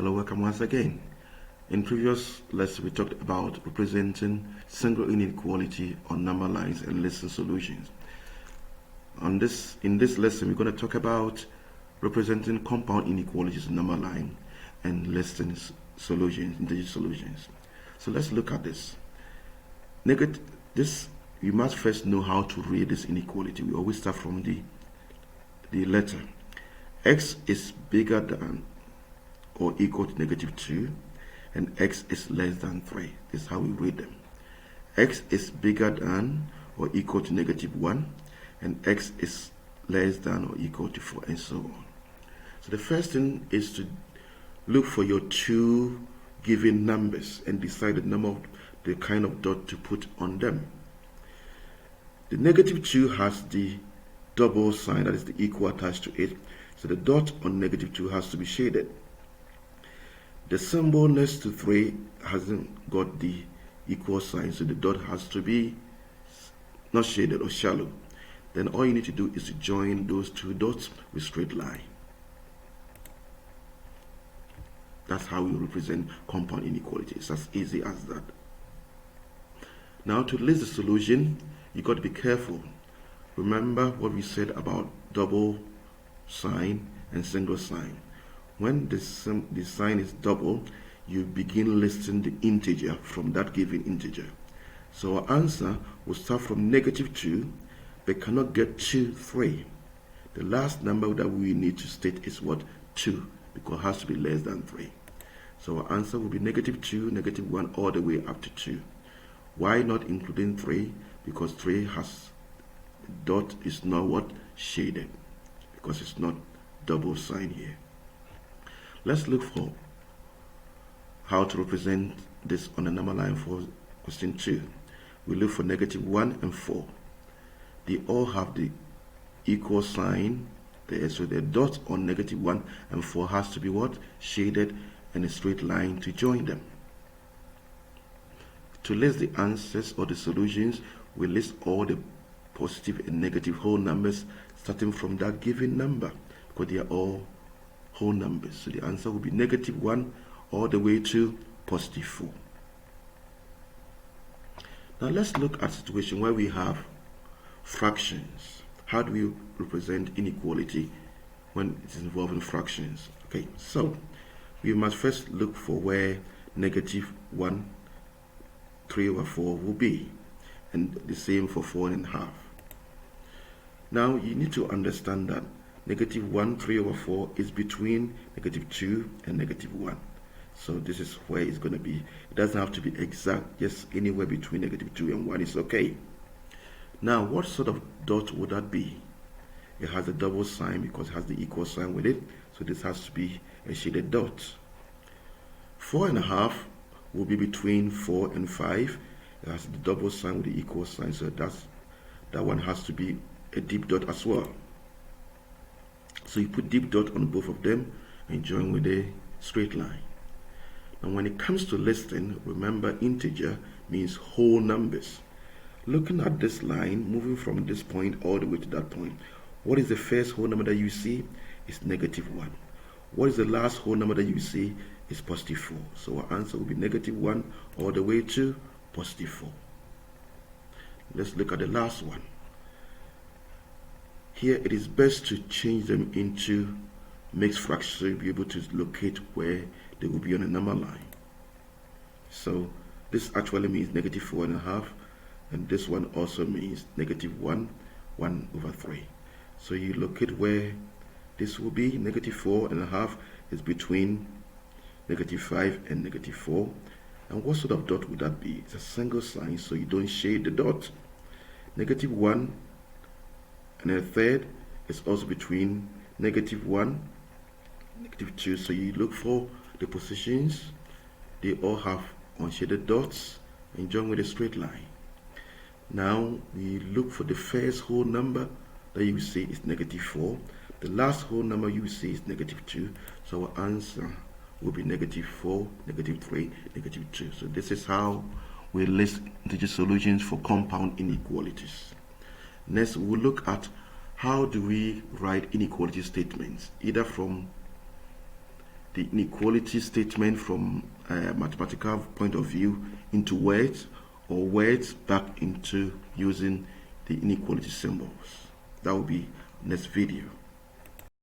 Hello, welcome once again. In previous lesson, we talked about representing single inequality on number lines and listing solutions. In this lesson, we're going to talk about representing compound inequalities in number line and listing solutions, integer solutions. So let's look at this. You must first know how to read this inequality. We always start from the letter. X is bigger than or equal to -2 and x is less than 3. This is how we read them. X is bigger than or equal to -1 and x is less than or equal to 4, and so on. So the first thing is to look for your two given numbers and decide the kind of dot to put on them. The -2 has the double sign, that is the equal attached to it, so the dot on -2 has to be shaded. The symbol next to 3 hasn't got the equal sign, so the dot has to be not shaded or shallow. Then all you need to do is to join those two dots with straight line. That's how we represent compound inequalities. It's as easy as that. Now to list the solution, you got to be careful. Remember what we said about double sign and single sign. When the sign is double, you begin listing the integer from that given integer. So our answer will start from -2, but cannot get to 3. The last number that we need to state is what? 2, because it has to be less than 3. So our answer will be -2, -1, all the way up to 2. Why not including 3? Because 3 has dot is not what? Shaded, because it's not double sign here. Let's look for how to represent this on a number line for question 2. We look for -1 and 4. They all have the equal sign there, so the dot on -1 and 4 has to be what? Shaded and a straight line to join them. To list the answers or the solutions, we list all the positive and negative whole numbers starting from that given number, because they are all whole numbers. So the answer will be -1 all the way to +4. Now let's look at a situation where we have fractions. How do we represent inequality when it's involving fractions? Okay, so we must first look for where -1 3/4 will be, and the same for 4.5. Now you need to understand that -1 3/4 is between -2 and -1. So this is where it's going to be. It doesn't have to be exact, just anywhere between -2 and 1 is okay. Now what sort of dot would that be? It has a double sign because it has the equal sign with it, so this has to be a shaded dot. 4.5 will be between 4 and 5. It has the double sign with the equal sign, so that one has to be a deep dot as well. So you put deep dot on both of them and join with a straight line. Now when it comes to listing, remember integer means whole numbers. Looking at this line, moving from this point all the way to that point, what is the first whole number that you see? It's -1. What is the last whole number that you see? It's +4. So our answer will be -1 all the way to +4. Let's look at the last one. Here it is best to change them into mixed fractions so you'll be able to locate where they will be on a number line. So this actually means -4.5, and this one also means -1 1/3. So you locate where this will be. -4.5 is between -5 and -4. And what sort of dot would that be? It's a single sign, so you don't shade the dot. -1 and a third is also between -1 -2, so you look for the positions. They all have unshaded dots and join with a straight line. Now we look for the first whole number that you see is -4. The last whole number you see is -2, so our answer will be -4, -3, -2. So this is how we list integer solutions for compound inequalities. Next, we'll look at how do we write inequality statements, either from the inequality statement from a mathematical point of view into words, or words back into using the inequality symbols. That will be next video.